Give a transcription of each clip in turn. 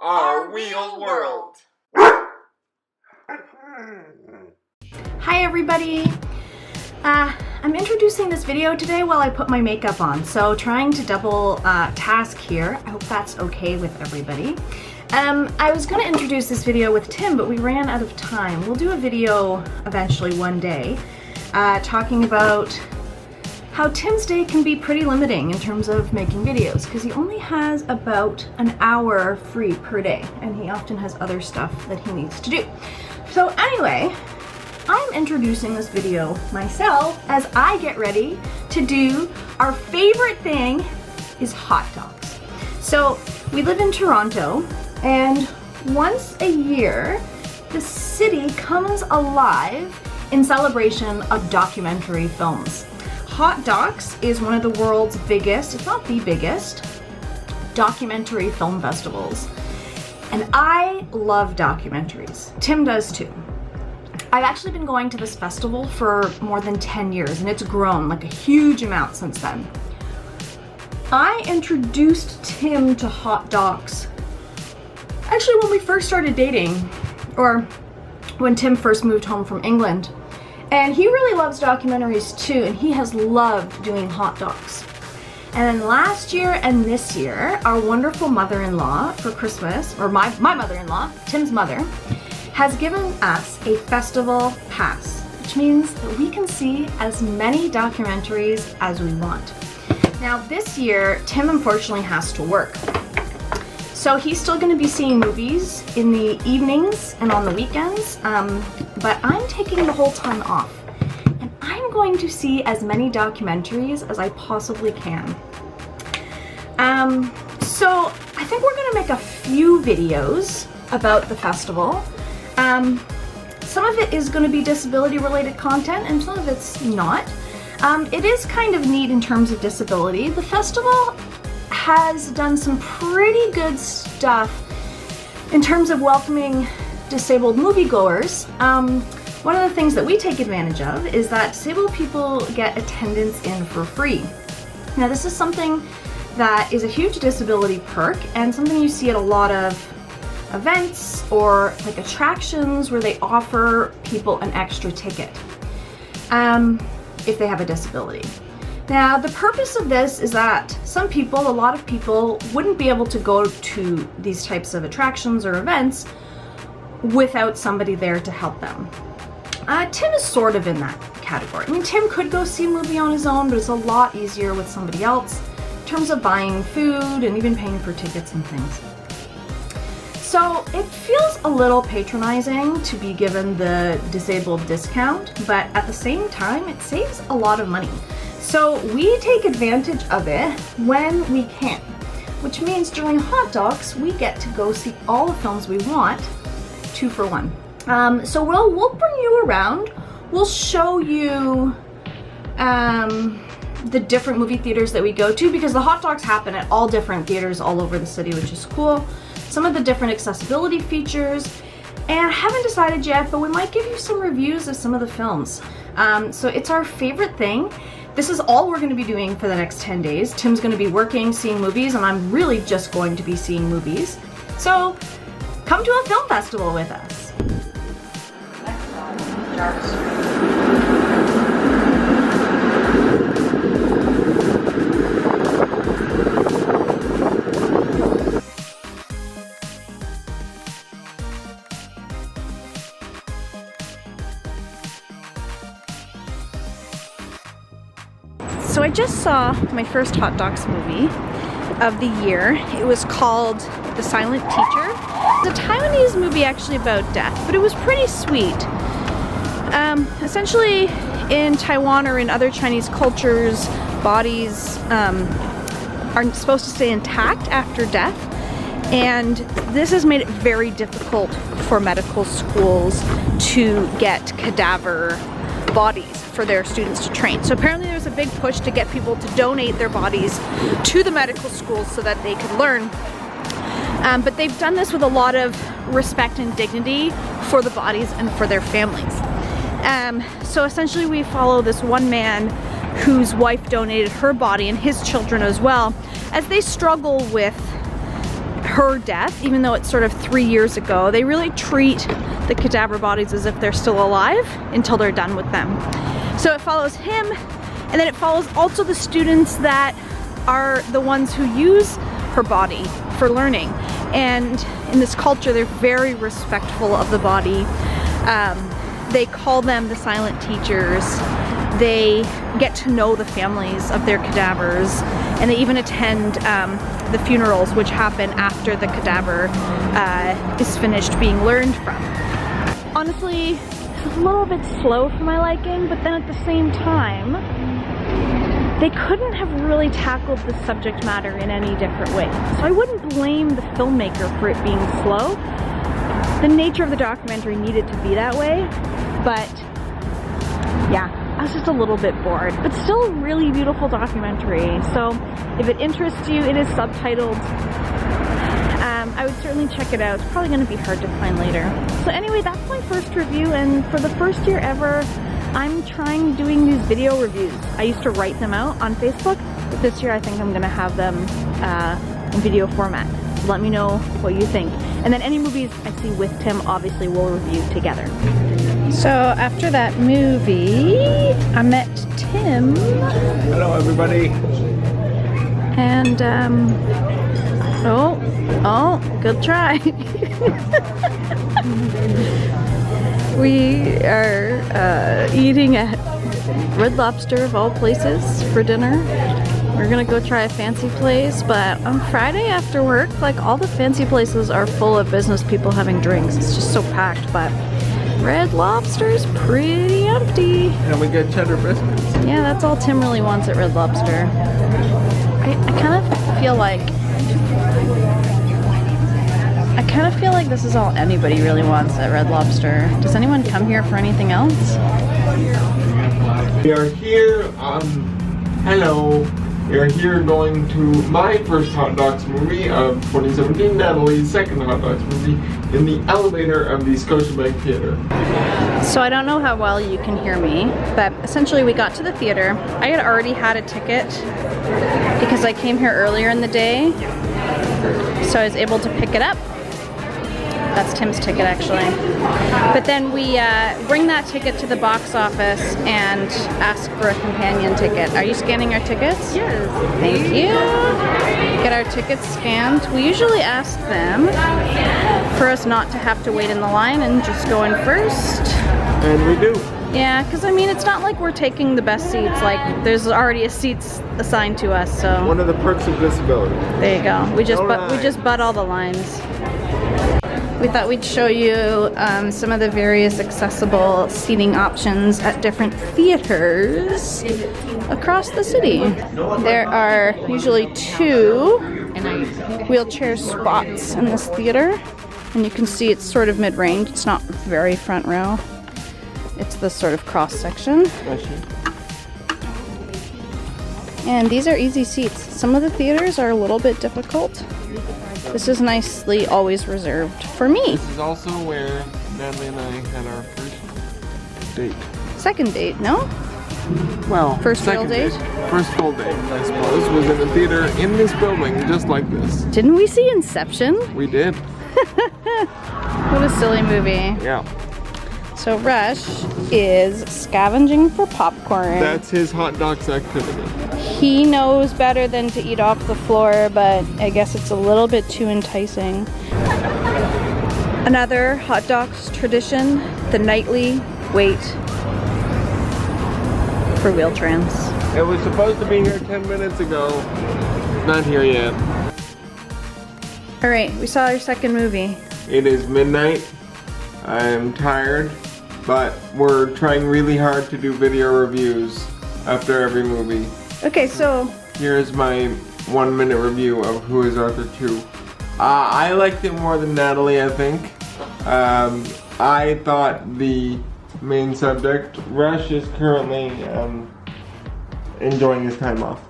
Our Real World. Hi everybody! I'm introducing this video today while I put my makeup on, so trying to double task here. I hope that's okay with everybody. I was going to introduce this video with Tim, but we ran out of time. We'll do a video eventually one day talking about how Tim's day can be pretty limiting in terms of making videos, because he only has about an hour free per day, and he often has other stuff that he needs to do. So anyway, I'm introducing this video myself as I get ready to do our favorite thing is hot dogs. So we live in Toronto, and once a year the city comes alive in celebration of documentary films. Hot Docs is one of the world's biggest, if not the biggest, documentary film festivals. And I love documentaries. Tim does too. I've actually been going to this festival for more than 10 years, and it's grown like a huge amount since then. I introduced Tim to Hot Docs actually when we first started dating, or when Tim first moved home from England. And he really loves documentaries too, and he has loved doing hot dogs. And then last year and this year, our wonderful mother-in-law for Christmas, or my mother-in-law, Tim's mother, has given us a festival pass, which means that we can see as many documentaries as we want. Now this year, Tim unfortunately has to work. So he's still going to be seeing movies in the evenings and on the weekends, but I'm taking the whole time off. And I'm going to see as many documentaries as I possibly can. So I think we're going to make a few videos about the festival. Some of it is going to be disability related content and some of it's not. It is kind of neat in terms of disability. The festival has done some pretty good stuff in terms of welcoming disabled moviegoers. One of the things that we take advantage of is that disabled people get attendance in for free. Now this is something that is a huge disability perk and something you see at a lot of events or like attractions where they offer people an extra ticket if they have a disability. Now, the purpose of this is that a lot of people wouldn't be able to go to these types of attractions or events without somebody there to help them. Tim is sort of in that category. I mean, Tim could go see a movie on his own, but it's a lot easier with somebody else in terms of buying food and even paying for tickets and things. So it feels a little patronizing to be given the disabled discount, but at the same time, it saves a lot of money. So we take advantage of it when we can, which means during Hot Docs, we get to go see all the films we want, 2 for 1. So we'll bring you around. We'll show you the different movie theaters that we go to, because the Hot Docs happen at all different theaters all over the city, which is cool. Some of the different accessibility features, and I haven't decided yet, but we might give you some reviews of some of the films. So it's our favorite thing. This is all we're going to be doing for the next 10 days. Tim's going to be working, seeing movies, and I'm really just going to be seeing movies. So come to a film festival with us. So I just saw my first Hot Docs movie of the year. It was called The Silent Teacher. It's a Taiwanese movie actually about death, but it was pretty sweet. Essentially in Taiwan or in other Chinese cultures, bodies are supposed to stay intact after death, and this has made it very difficult for medical schools to get cadaver bodies for their students to train. So apparently there's a big push to get people to donate their bodies to the medical schools so that they could learn. But they've done this with a lot of respect and dignity for the bodies and for their families. So essentially we follow this one man whose wife donated her body and his children as well, as they struggle with her death, even though it's sort of 3 years ago. They really treat the cadaver bodies as if they're still alive until they're done with them. So it follows him, and then it follows also the students that are the ones who use her body for learning. And in this culture, they're very respectful of the body. They call them the silent teachers. They get to know the families of their cadavers, and they even attend the funerals, which happen after the cadaver is finished being learned from. Honestly, it's a little bit slow for my liking, but then at the same time, they couldn't have really tackled the subject matter in any different way. So I wouldn't blame the filmmaker for it being slow. The nature of the documentary needed to be that way, but yeah, I was just a little bit bored. But still a really beautiful documentary. So if it interests you, it is subtitled. I would certainly check it out. It's probably going to be hard to find later. So anyway, that's my first review, and for the first year ever, I'm trying doing these video reviews. I used to write them out on Facebook, but this year I think I'm going to have them in video format. Let me know what you think. And then any movies I see with Tim, obviously we'll review together. So after that movie, I met Tim. Hello everybody. And oh, good try. We are eating at Red Lobster of all places for dinner. We're gonna go try a fancy place, but on Friday after work, like, all the fancy places are full of business people having drinks. It's just so packed, but Red Lobster's pretty empty. And we get cheddar biscuits. Yeah, that's all Tim really wants at Red Lobster. I kind of feel like this is all anybody really wants at Red Lobster. Does anyone come here for anything else? We are here, hello. We are here going to my first Hot Docs movie of 2017, Natalie's second Hot Docs movie, in the elevator of the Scotiabank Theatre. So I don't know how well you can hear me, but essentially we got to the theater. I had already had a ticket because I came here earlier in the day, so I was able to pick it up. That's Tim's ticket, actually. But then we bring that ticket to the box office and ask for a companion ticket. Are you scanning our tickets? Yes. Thank you. Get our tickets scanned. We usually ask them for us not to have to wait in the line and just go in first. And we do. Yeah, because I mean, it's not like we're taking the best seats. Like, there's already a seats assigned to us, so. One of the perks of disability. There you go. We just butt all the lines. We thought we'd show you some of the various accessible seating options at different theaters across the city. There are usually 2 wheelchair spots in this theater, and you can see it's sort of mid-range. It's not very front row. It's this sort of cross section. And these are easy seats. Some of the theaters are a little bit difficult. This is nicely always reserved for me. This is also where Natalie and I had our first date. Second date, no? Well, First real date? First full date, I suppose, was in a theater in this building, just like this. Didn't we see Inception? We did. What a silly movie. Yeah. So Rush is scavenging for popcorn. That's his hot dogs activity. He knows better than to eat off the floor, but I guess it's a little bit too enticing. Another hot dogs tradition, the nightly wait for Wheel-Trans. It was supposed to be here 10 minutes ago. Not here yet. All right, we saw our second movie. It is midnight. I'm tired, but we're trying really hard to do video reviews after every movie. Okay, so here's my 1-minute review of Who is Arthur 2. I liked it more than Natalie, I think. I thought the main subject, Rush, is currently enjoying his time off.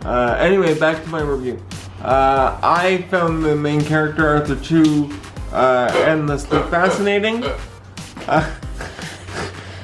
Anyway, back to my review. I found the main character, Arthur 2, endlessly fascinating.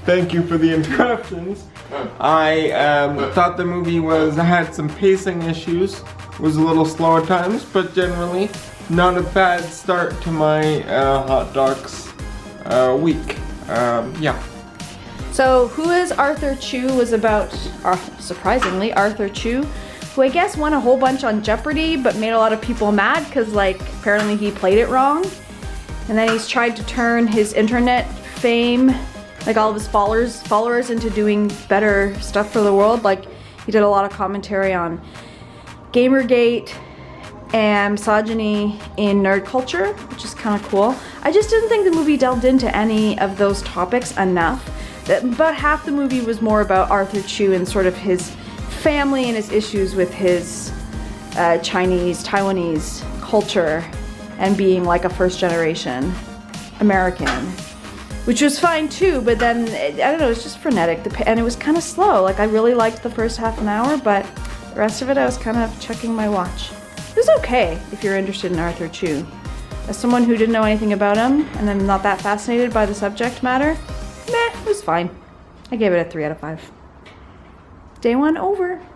Thank you for the interruptions. I thought the movie had some pacing issues, was a little slow at times, but generally not a bad start to my hot docs week. Yeah. So Who is Arthur Chu was about, surprisingly, Arthur Chu, who I guess won a whole bunch on Jeopardy, but made a lot of people mad because like apparently he played it wrong. And then he's tried to turn his internet fame, like all of his followers into doing better stuff for the world. Like he did a lot of commentary on Gamergate and misogyny in nerd culture, which is kind of cool. I just didn't think the movie delved into any of those topics enough. About half the movie was more about Arthur Chu and sort of his family and his issues with his Taiwanese culture and being like a first generation American, which was fine too, but then, I don't know, it's just frenetic and it was kind of slow. Like I really liked the first half an hour, but the rest of it I was kind of checking my watch. It was okay if you're interested in Arthur Chu. As someone who didn't know anything about him and I'm not that fascinated by the subject matter, meh, it was fine. I gave it a 3 out of 5. Day 1 over.